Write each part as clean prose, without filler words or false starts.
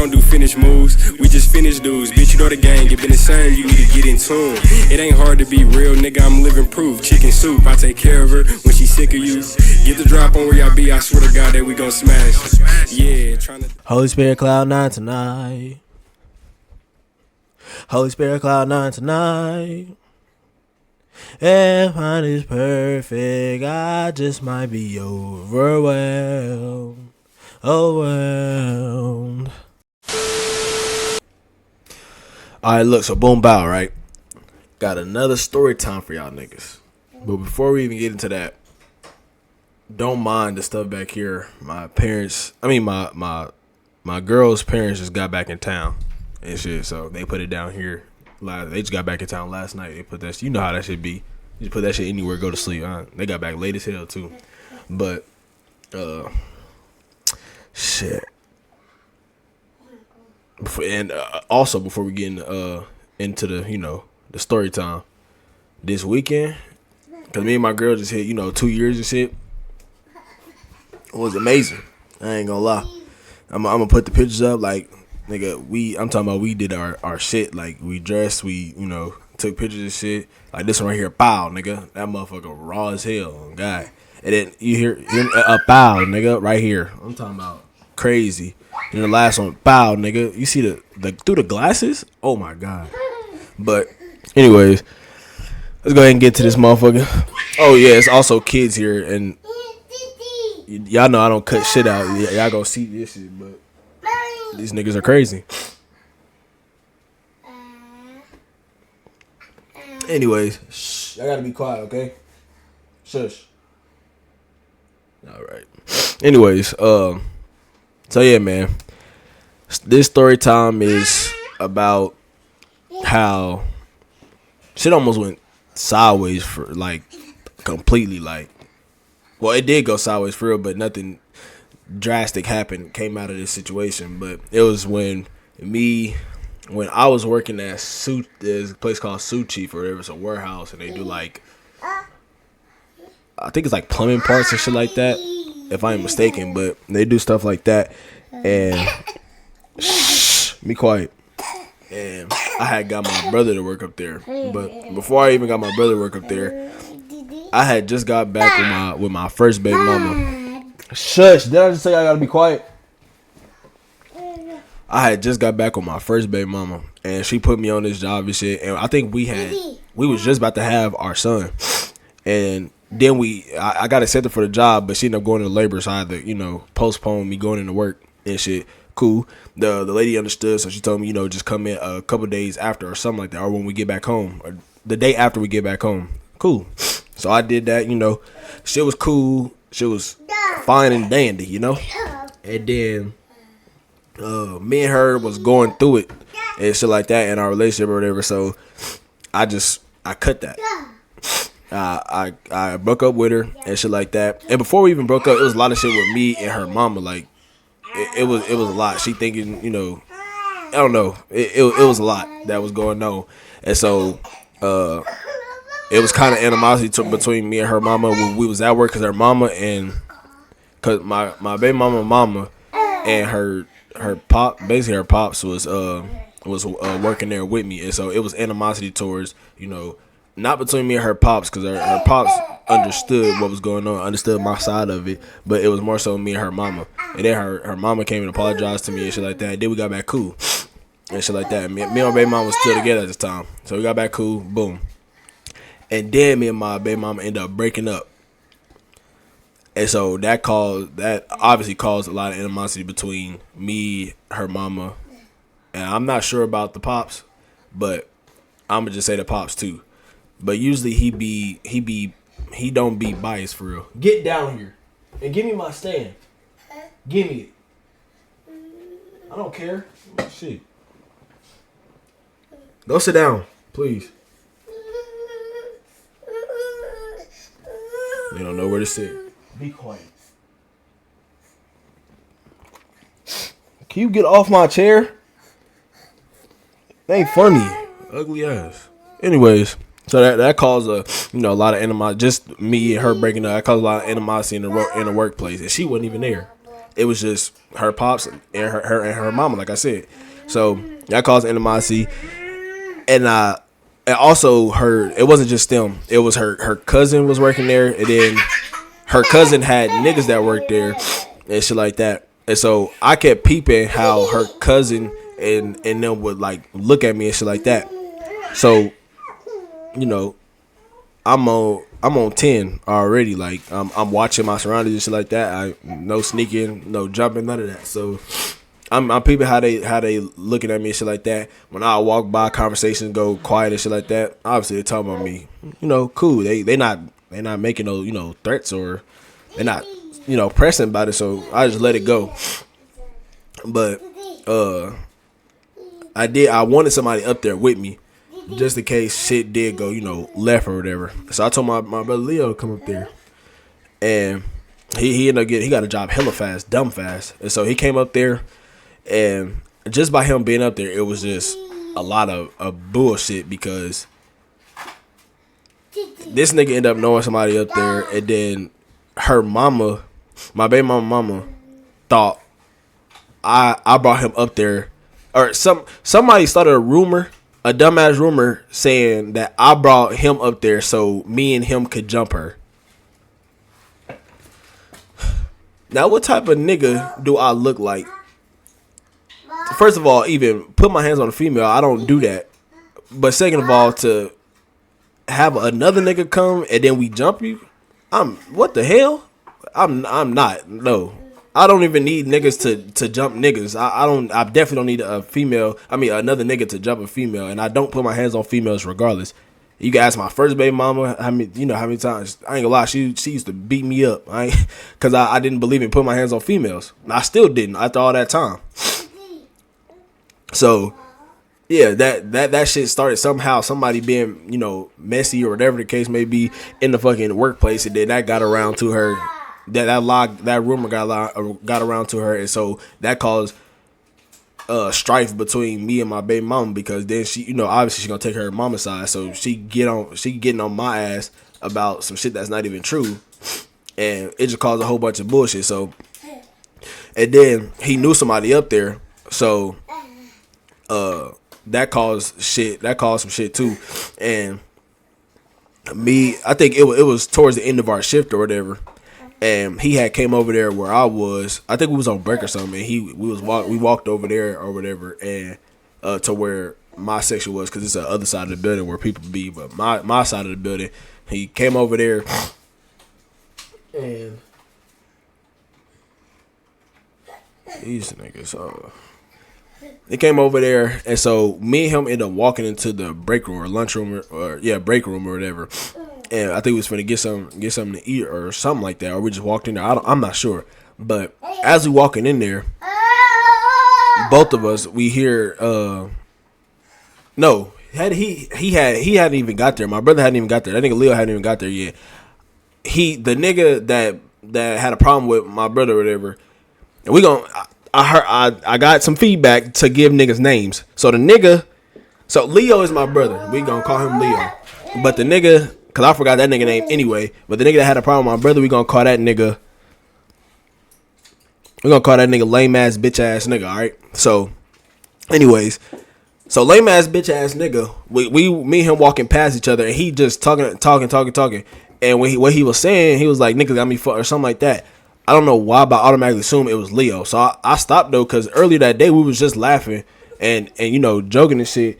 don't do finish moves, we just finish dudes. Bitch, you know the gang, it been the same, you need to get in tune. It ain't hard to be real, nigga, I'm living proof. Chicken soup, I take care of her when she sick of you. Get the drop on where y'all be, I swear to God that we gon' smash. Yeah, tryna. Holy Spirit, cloud nine tonight. Holy Spirit, cloud nine tonight. If mine is perfect, I just might be overwhelmed. Overwhelmed. Alright, look, so boom bow, right? Got another story time for y'all niggas. But before we even get into that, don't mind the stuff back here. My girl's parents just got back in town and shit, so they put it down here. They just got back in town last night. They put that. You know how that shit be. You just put that shit anywhere, go to sleep. They got back late as hell too. But shit. Also before we get into the the story time, this weekend, cause me and my girl just hit 2 years and shit. It was amazing. I ain't gonna lie. I'm gonna put the pictures up. Like, nigga, I'm talking about we did our shit. Like, we dressed, we took pictures and shit. Like this one right here, pow, nigga. That motherfucker raw as hell, guy. And then you hear a pow, nigga, right here. I'm talking about crazy. And the last one, pow, nigga. You see the through the glasses? Oh my god. But anyways, let's go ahead and get to this motherfucker. Oh yeah, it's also kids here, and y'all know I don't cut shit out. Y'all gonna see this shit, but these niggas are crazy. Anyways, shh, I gotta be quiet, okay? Shush. All right. Anyways, so yeah, man. This story time is about how shit almost went sideways for completely well, it did go sideways for real, but nothing drastic came out of this situation. But it was when I was working at there's a place called Suit Chief, or whatever. It's a warehouse, and they do I think it's plumbing parts and shit like that, if I ain't mistaken. But they do stuff like that, and shh, be quiet. And I had got my brother to work up there, but before I even got my brother to work up there, I had just got back with my first baby mama. Shush! Did I just say I gotta be quiet? I had just got back with my first baby mama, and she put me on this job and shit. And I think we was just about to have our son, and then I got accepted for the job, but she ended up going to labor, so I had to postpone me going into work and shit. Cool. The lady understood, so she told me just come in a couple days after or something like that, or when we get back home, or the day after we get back home. Cool. So I did that. Shit was cool. Shit was fine and dandy. And then me and her was going through it and shit like that in our relationship or whatever. So I cut that. I broke up with her and shit like that. And before we even broke up, it was a lot of shit with me and her mama. Like it was a lot. She thinking, I don't know. It was a lot that was going on. And so it was kind of animosity between me and her mama when we was at work, because her mama cause my baby mama and her basically her pops was working there with me, and so it was animosity towards not between me and her pops, because her pops understood what was going on, understood my side of it, but it was more so me and her mama. And then her mama came and apologized to me and shit like that. And then we got back cool and shit like that. Me and my baby mama was still together at this time, so we got back cool. Boom. And then me and my baby mama ended up breaking up. And so that obviously caused a lot of animosity between me, her mama, and I'm not sure about the pops, but I'm gonna just say the pops too. But usually he don't be biased for real. Get down here and give me my stand. Give me it. I don't care. Shit. Go sit down, please. You don't know where to sit. Be quiet. Can you get off my chair? That ain't funny. Ugly ass. Anyways, so that caused a lot of animosity. Just me and her breaking up. That caused a lot of animosity in the workplace, and she wasn't even there. It was just her pops and her mama, like I said. So that caused animosity, and also it wasn't just them. It was her cousin was working there, and then her cousin had niggas that worked there and shit like that. And so I kept peeping how her cousin and them would like look at me and shit like that. So, you know, I'm on 10 already. Like I'm watching my surroundings and shit like that. No sneaking, no jumping, none of that. So I'm peeping how they looking at me and shit like that. When I walk by, conversations go quiet and shit like that. Obviously they talking about me. You know, cool. They not making no, you know, threats, or they're not, you know, pressing about it. So I just let it go. But I wanted somebody up there with me, just in case shit did go, you know, left or whatever. So I told my brother Leo to come up there, and he ended up he got a job hella fast, dumb fast. And so he came up there, and just by him being up there, it was just a lot of bullshit, because this nigga ended up knowing somebody up there, and then her mama, my baby mama, thought I brought him up there, or somebody started a rumor, a dumbass rumor, saying that I brought him up there so me and him could jump her. Now, what type of nigga do I look like? First of all, even put my hands on a female, I don't do that. But second of all, to have another nigga come and then we jump you, what the hell? I'm not. No. I don't even need niggas to jump niggas. I definitely don't need another nigga to jump a female, and I don't put my hands on females regardless. You can ask my first baby mama how many times. I ain't gonna lie, she used to beat me up. Cause I didn't believe in putting my hands on females. I still didn't after all that time. So yeah, that shit started somehow, somebody being, you know, messy or whatever the case may be in the fucking workplace, and then that got around to her. That rumor got around to her, and so that caused strife between me and my baby mama, because then she, you know, obviously she's gonna take her mama's side, so she getting on my ass about some shit that's not even true, and it just caused a whole bunch of bullshit. So, and then he knew somebody up there, so that caused some shit too, and me, I think it was towards the end of our shift or whatever. And he had came over there where I was. I think we was on break or something. And we walked over there or whatever, and to where my section was, because it's the other side of the building where people be. But my side of the building, he came over there, and these niggas. He came over there, and so me and him ended up walking into the break room or lunchroom break room or whatever. And I think we was finna get something to eat or something like that, or we just walked in there. I'm not sure, but as we walking in there, both of us, we hear no, he hadn't even got there. My brother hadn't even got there. That nigga Leo hadn't even got there yet. The nigga that had a problem with my brother or whatever, and I got some feedback to give niggas names. So Leo is my brother. We gonna call him Leo, but the nigga. Cause I forgot that nigga name anyway. But the nigga that had a problem with my brother, we gonna call that nigga lame ass bitch ass nigga, alright? So anyways, lame ass bitch ass nigga, me and him walking past each other, and he just talking. And what he was saying, he was like, nigga got me fucked or something like that. I don't know why, but I automatically assumed it was Leo. So I stopped though, cause earlier that day we was just laughing and you know, joking and shit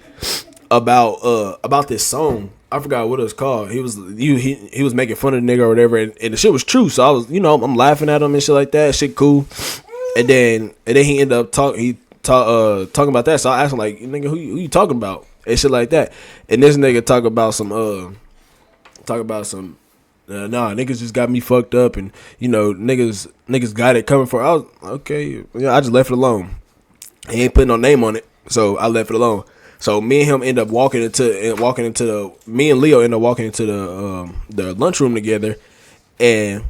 about this song. I forgot what it was called. He was making fun of the nigga or whatever, and the shit was true. So I was, you know, I'm laughing at him and shit like that. Shit cool. And then he ended up talking about that. So I asked him like, nigga, who you talking about and shit like that. And this nigga talk about some niggas just got me fucked up, and you know, niggas got it coming for. I was okay. Yeah, I just left it alone. He ain't putting no name on it, so I left it alone. So me and him end up walking into the lunchroom together, and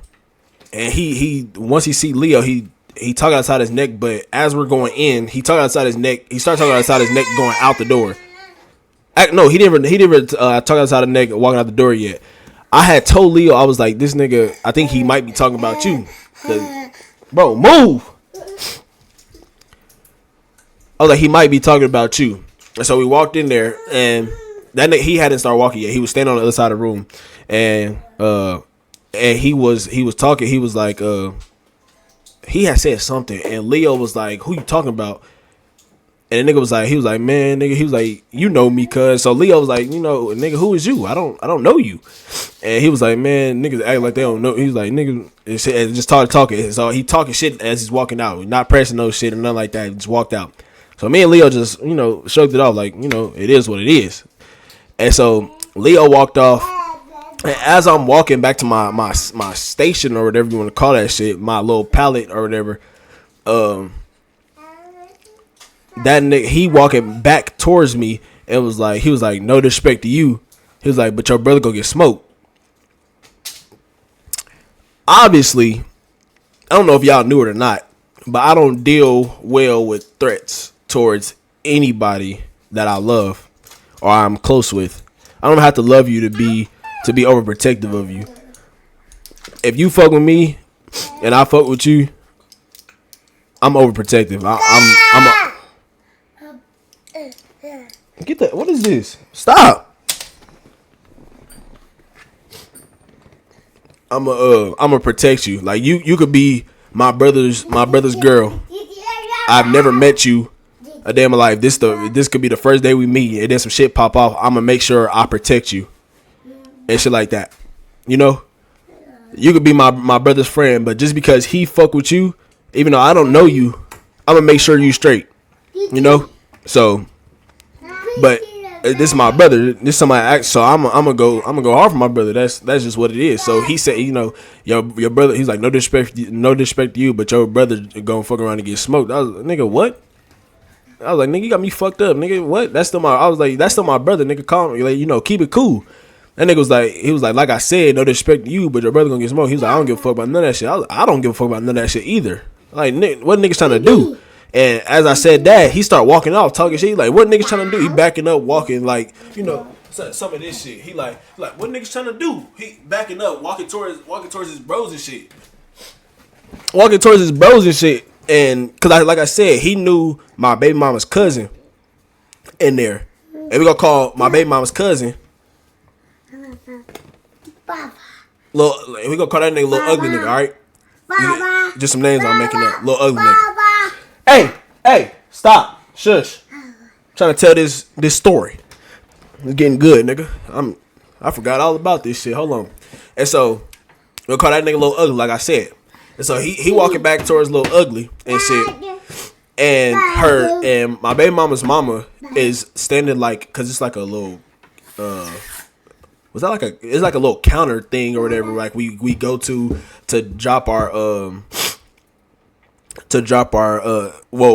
he once he see Leo, he talk outside his neck, but as we're going in, he talk outside his neck. He started talking outside his neck going out the door. No, he didn't talk outside the neck walking out the door yet. I had told Leo, I was like, this nigga, I think he might be talking about you. Bro, move. I was like, he might be talking about you. And so we walked in there, and that nigga, he hadn't started walking yet. He was standing on the other side of the room, and he was talking. He was like, he had said something, and Leo was like, "Who you talking about?" And the nigga was like, man, nigga, he was like, you know me, cuz. So Leo was like, nigga, who is you? I don't know you. And he was like, man, niggas act like they don't know. He was like, nigga, and just talking. So he talking shit as he's walking out, not pressing no shit or nothing like that. He just walked out. So me and Leo just, shrugged it off, like, it is what it is. And so Leo walked off. And as I'm walking back to my station or whatever you want to call that shit, my little pallet or whatever, that nigga, he walking back towards me and he was like, no disrespect to you. He was like, but your brother gonna get smoked. Obviously, I don't know if y'all knew it or not, but I don't deal well with threats towards anybody that I love or I'm close with. I don't have to love you to be overprotective of you. If you fuck with me and I fuck with you, I'm overprotective. I'm get that. What is this? Stop. I'm a protect you. Like you could be my brother's girl. I've never met you a day in my life. This could be the first day we meet, and then some shit pop off. I'm gonna make sure I protect you and shit like that. You could be my brother's friend, but just because he fuck with you, even though I don't know you, I'm gonna make sure you straight. So. But this is my brother. This is somebody. So I'm gonna go hard for my brother. That's just what it is. So he said, your brother. He's like, no disrespect to you, but your brother gonna fuck around and get smoked. I was like, nigga, what? I was like, nigga, you got me fucked up, nigga. What? That's still my brother, nigga. Call me, like, keep it cool. That nigga was like I said, no disrespect to you, but your brother gonna get smoked. He was like, I don't give a fuck about none of that shit. I don't give a fuck about none of that shit either. Like, what niggas trying to do? And as I said that, he started walking off, talking shit. He like, what niggas trying to do? He backing up, walking like, some of this shit. He like, what niggas trying to do? He backing up, walking towards his bros and shit. And cause like I said, he knew my baby mama's cousin in there. And we gonna call my baby mama's cousin we gonna call that nigga little ugly nigga, alright? Just some names I'm making up. Little ugly nigga. Hey, stop. Shush. I'm trying to tell this story. It's getting good, nigga. I forgot all about this shit. Hold on. And so we'll call that nigga little ugly, like I said. And so he walking back towards little ugly and shit. And my baby mama's mama is standing like, cause it's like a little it's like a little counter thing or whatever, like we go to drop our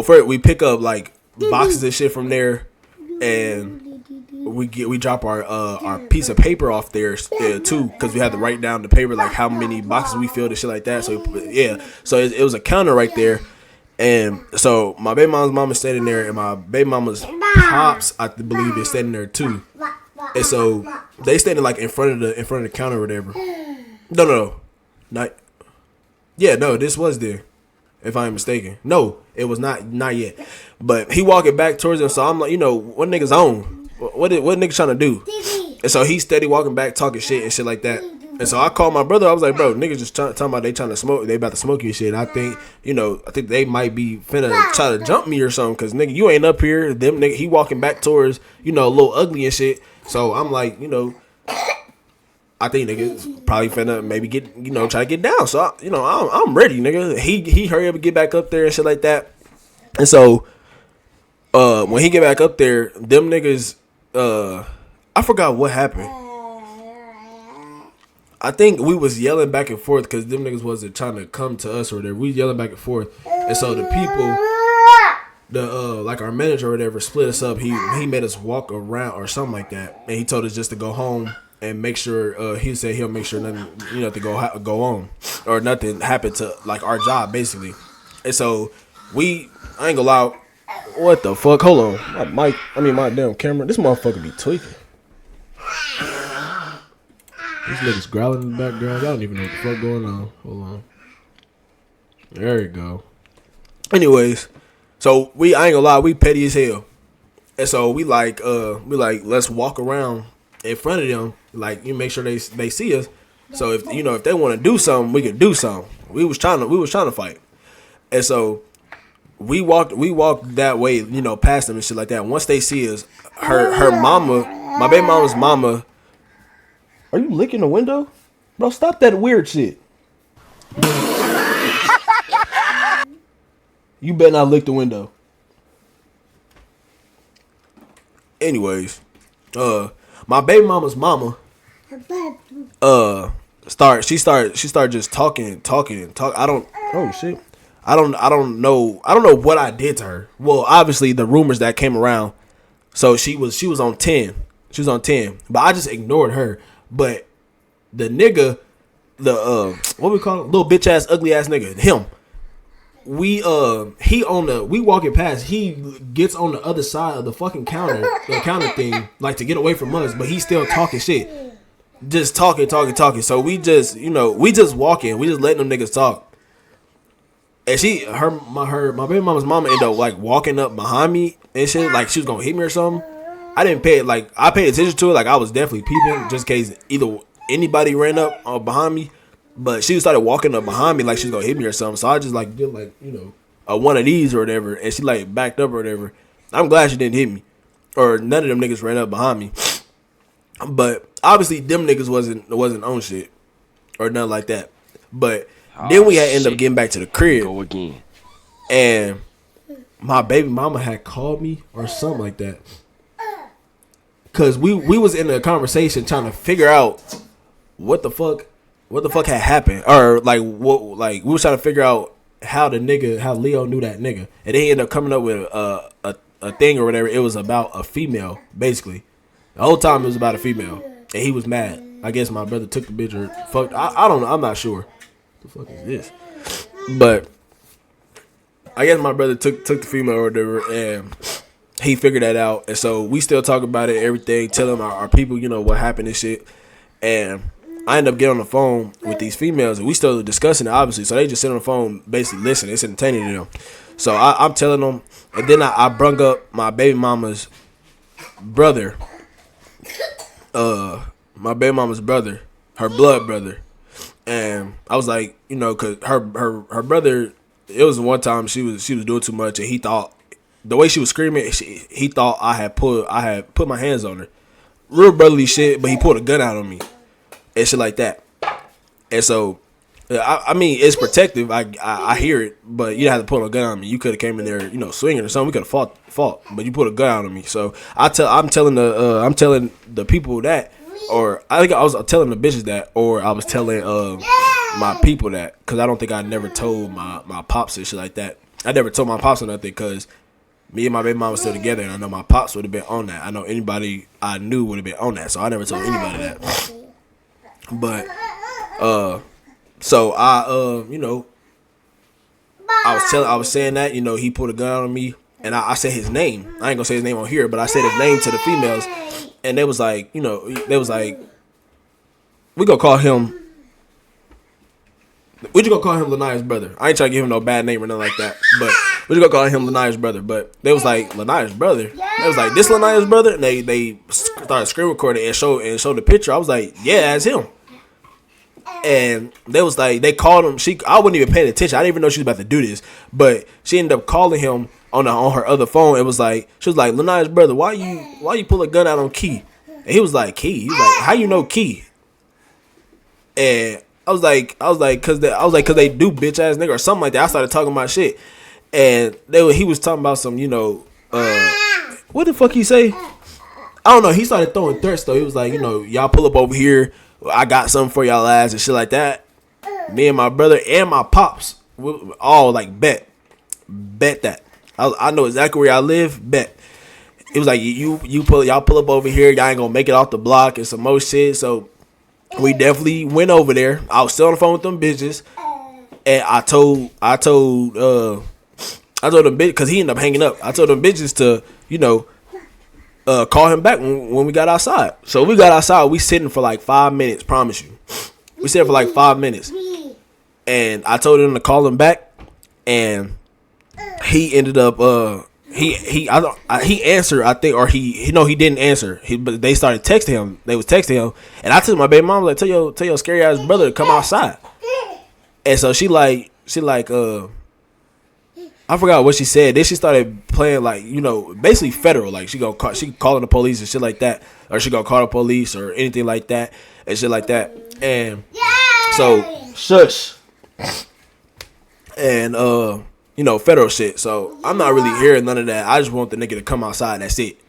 first we pick up like boxes and shit from there, and we drop our piece of paper off there too, because we had to write down the paper like how many boxes we filled and shit like that. So it was a counter right there. And so my baby mama's mom is standing there, and my baby mama's pops, I believe, is standing there too. And so they standing like in front of the counter or whatever. No, this was there, if I'm mistaken. No, it was not yet. But he walking back towards him, so I'm like, what niggas on? What niggas trying to do? And so he's steady walking back, talking shit and shit like that. And so I called my brother. I was like, bro, niggas just talking about they trying to smoke. They about to smoke you and shit. I think they might be finna try to jump me or something. Cause nigga, you ain't up here. Them nigga, he walking back towards, a little ugly and shit. So I'm like, I think niggas probably finna maybe get, try to get down. So I'm ready, nigga. He hurry up and get back up there and shit like that. And so when he get back up there, them niggas, I forgot what happened. I think we was yelling back and forth because them niggas wasn't trying to come to us or whatever. We yelling back and forth. And so the people, like our manager or whatever, split us up. He made us walk around or something like that. And he told us just to go home and make sure, he said he'll make sure nothing, to go on or nothing happened to like our job basically. And so I ain't gonna lie. What the fuck? Hold on. My damn camera. This motherfucker be tweaking. These niggas growling in the background. I don't even know what the fuck going on. Hold on. There you go. Anyways, So I ain't gonna lie, we petty as hell. And so we like let's walk around in front of them, like you make sure they see us. So if if they want to do something, we could do something. We was trying to fight. And so we walked that way, past them and shit like that. Once they see us, her mama, my baby mama's mama. Are you licking the window? Bro, stop that weird shit. You better not lick the window. Anyways, my baby mama's mama, she started just talking. I don't. Oh shit. I don't know what I did to her. Well, obviously the rumors that came around. So she was on 10. She was on 10, but I just ignored her. But the nigga, what we call it, little bitch ass, ugly ass nigga, him. We walking past, he gets on the other side of the fucking counter thing, like to get away from us, but he's still talking shit. Just talking. So we just walking, we just letting them niggas talk. And my baby mama's mama ended up like walking up behind me and shit, like she was gonna hit me or something. I didn't pay it, like I paid attention to it, like I was definitely peeping just in case either anybody ran up behind me. But she started walking up behind me like she was gonna hit me or something. So I just like did like, a one of these or whatever, and she like backed up or whatever. I'm glad she didn't hit me. Or none of them niggas ran up behind me. But obviously them niggas wasn't on shit. Or nothing like that. But then we had ended up getting back to the crib. Go again. And my baby mama had called me or something like that. Cause we was in a conversation trying to figure out what the fuck had happened, or like we was trying to figure out how Leo knew that nigga, and they ended up coming up with a thing or whatever. It was about a female, basically. The whole time it was about a female, and he was mad. I guess my brother took the bitch or fucked. I don't know. I'm not sure. What the fuck is this? But I guess my brother took the female or whatever, and he figured that out. And so we still talk about it, everything, telling our people, what happened and shit. And I end up getting on the phone with these females, and we still discussing it, obviously. So they just sit on the phone, basically listening. It's entertaining to them. So I'm telling them, and then I brung up my baby mama's brother, my baby mama's brother, her blood brother, and I was like, cause her brother, it was one time she was doing too much, and he thought the way she was screaming, he thought I had put my hands on her, real brotherly shit, but he pulled a gun out on me. And shit like that. And so, I mean, it's protective. I hear it, but you have to pull a gun on me. You could have came in there, swinging or something. We could have fought, but you put a gun out on me. So I'm telling the people that, or I think I was telling the bitches that, or I was telling my people that, because I don't think I never told my pops and shit like that. I never told my pops or nothing, because me and my baby mom were still together, and I know my pops would have been on that. I know anybody I knew would have been on that, so I never told anybody that. But so I I was saying that, he put a gun on me, and I said his name. I ain't gonna say his name on here, but I said his name to the females, and they was like, we gonna call him. We just gonna call him Lania's brother. I ain't trying to give him no bad name or nothing like that, but we just gonna call him Lania's brother. But they was like, Lania's brother. They was like, this Lania's brother, and they started screen recording and showed the picture. I was like, yeah, that's him. And they was like, they called him. I wasn't even paying attention. I didn't even know she was about to do this, but she ended up calling him on her other phone. It was like, she was like, Lania's brother, why you pull a gun out on Key? And he was like, Key. He was like, how you know Key? And I was like, cause they do bitch ass nigga or something like that. I started talking about shit, and he was talking about some, what the fuck he say? I don't know. He started throwing threats though. He was like, y'all pull up over here. I got something for y'all ass and shit like that. Me and my brother and my pops, we all like bet that. I know exactly where y'all live. Bet. It was like y'all pull up over here. Y'all ain't gonna make it off the block and some more shit. So we definitely went over there. I was still on the phone with them bitches, and I told them bitches, because he ended up hanging up. I told them bitches to call him back when we got outside. So we got outside. We sitting for like 5 minutes. Promise you, we sitting for like 5 minutes. And I told them to call him back, and he ended up he answered, I think, or he didn't answer. But they started texting him. They was texting him, and I told my baby mom, like, tell your scary ass brother to come outside. And so she I forgot what she said. Then she started playing, like, basically federal. Like, she calling the police and shit like that, or she gonna call the police or anything like that and shit like that. And so shush. And federal shit. So I'm not really hearing none of that. I just want the nigga to come outside. That's it.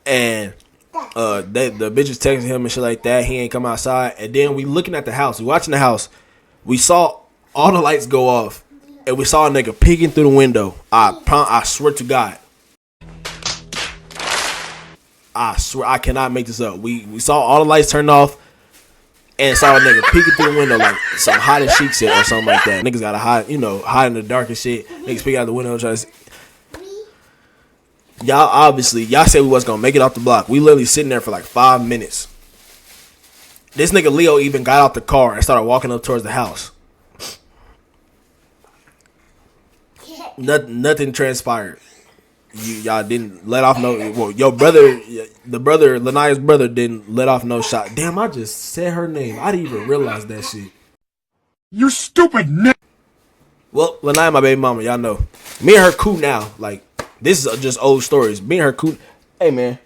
And the bitches texting him and shit like that. He ain't come outside. And then we looking at the house. We watching the house. We saw all the lights go off, and we saw a nigga peeking through the window. I swear to God. I swear, I cannot make this up. We saw all the lights turned off, and saw a nigga peeking through the window like some hide and seek shit or something like that. Niggas gotta hide in the dark and shit. Niggas peek out the window trying to. Y'all said we was gonna make it off the block. We literally sitting there for like 5 minutes. This nigga Leo even got out the car and started walking up towards the house. Nothing transpired. Y'all didn't let off no. Well, your brother, Lania's brother, didn't let off no shot. Damn, I just said her name. I didn't even realize that shit. You stupid nigga. Well, Lania, my baby mama, y'all know. Me and her cool now. Like, this is just old stories. Me and her cool. Hey, man.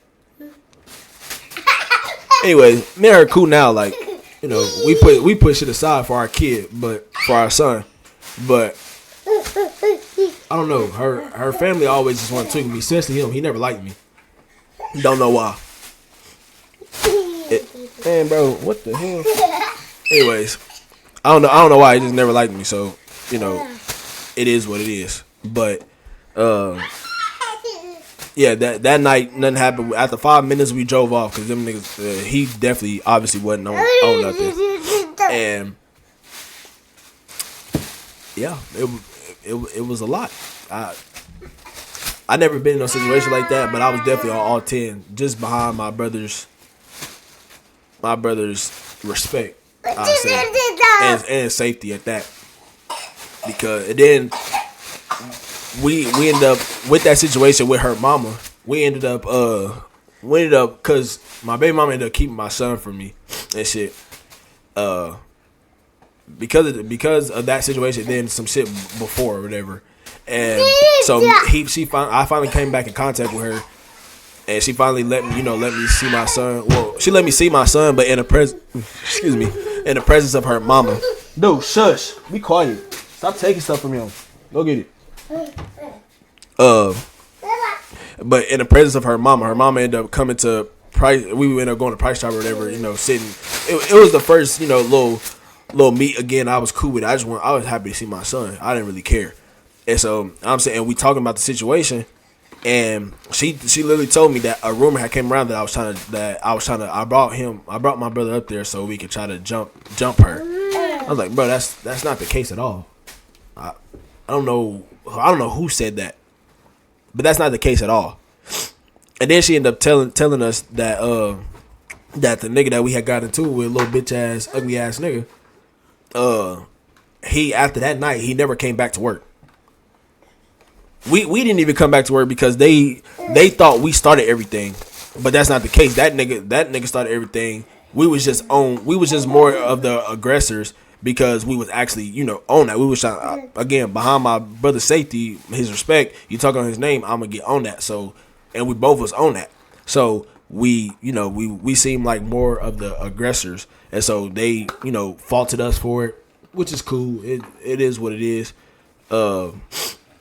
Anyway, me and her cool now. Like, we put shit aside for our kid, but for our son. But I don't know. Her family always just want to tweak me. Especially him. He never liked me. Don't know why. Man, bro, what the hell? Anyways, I don't know why. He just never liked me. So, it is what it is. But yeah, that night nothing happened. After 5 minutes, we drove off because them niggas. He definitely, obviously, wasn't on nothing. And yeah, it was a lot. I never been in a situation like that, but I was definitely on all 10, just behind my brother's respect, I say, and safety at that. Because and then we ended up with that situation with her mama. We ended up because my baby mama ended up keeping my son from me and shit. Because of that situation, then some shit before or whatever. And so I finally came back in contact with her, and she finally let me see my son. Well, she let me see my son, but in the presence of her mama. Dude, shush, be quiet. Stop taking stuff from him. Go get it. But in the presence of her mama ended up coming to Price. We ended up going to Price Chopper or whatever. Sitting. It was the first little meet again. I was cool with it. I was happy to see my son. I didn't really care. And so I'm saying, we talking about the situation, and she literally told me that a rumor had came around that I brought my brother up there so we could try to jump her. I was like, bro, that's not the case at all. I don't know who said that, but that's not the case at all. And then she ended up telling us that that the nigga that we had got into with, little bitch ass ugly ass nigga, he after that night he never came back to work. We didn't even come back to work because they thought we started everything, but that's not the case. That nigga started everything. We was just more of the aggressors because we was actually on that. We was trying, again, behind my brother's safety, his respect. You talk on his name, I'm gonna get on that. So, and we both was on that. So we seem like more of the aggressors, and so they faulted us for it, which is cool. It is what it is.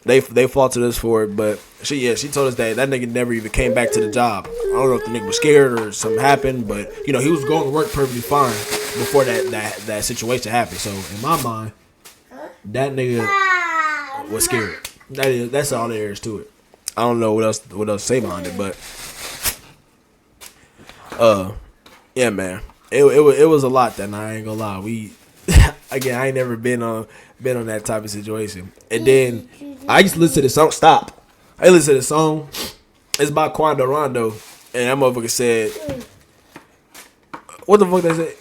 They faulted us for it, but she told us that nigga never even came back to the job. I don't know if the nigga was scared or something happened, but he was going to work perfectly fine before that situation happened. So in my mind, that nigga was scared. That's all there is to it. I don't know what else to say behind it, but yeah, man, it was a lot that night. I ain't gonna lie. We again, I ain't never been on that type of situation. And then I used to listen to the song. Stop. I listen to the song. It's by Quando Rondo, and that motherfucker said, "What the fuck they say?"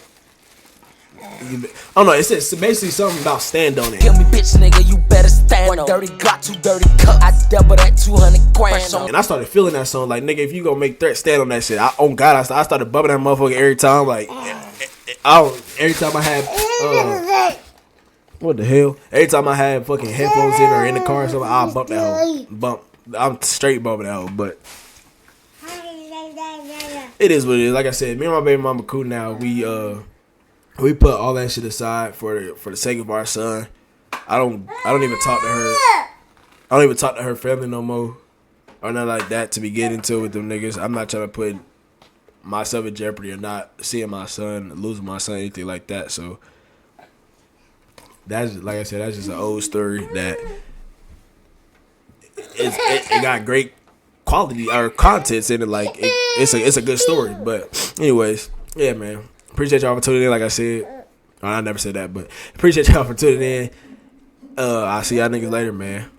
I don't know. It's basically something about stand on it. Kill me, bitch, nigga, you better stand on. Dirty Glock, 2 dirty cups. I double that 200 grand. And I started feeling that song. Like, nigga, if you gonna make threats, stand on that shit. On God, I started bumping that motherfucker every time. Like, every time I had, what the hell? Every time I had fucking headphones in or in the car or something, I'll bump that hoe. I'm straight bumping that hoe. But it is what it is. Like I said, me and my baby mama cool now. We put all that shit aside for the sake of our son. I don't even talk to her. I don't even talk to her family no more or nothing like that to be getting into with them niggas. I'm not trying to put myself in jeopardy or not seeing my son, losing my son, anything like that. So that's, like I said, that's just an old story that it got great quality or contents in it. Like it's a good story. But anyways, yeah, man. Appreciate y'all for tuning in. Like I said, I never said that, but appreciate y'all for tuning in. I'll see y'all niggas later, man.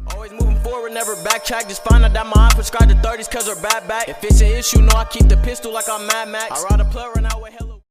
Always moving forward, never backtrack. Just find out that my eye prescribed the 30s cause her bad back. If it's an issue, no, I keep the pistol like I'm Mad Max. I ride a plug run out with hella.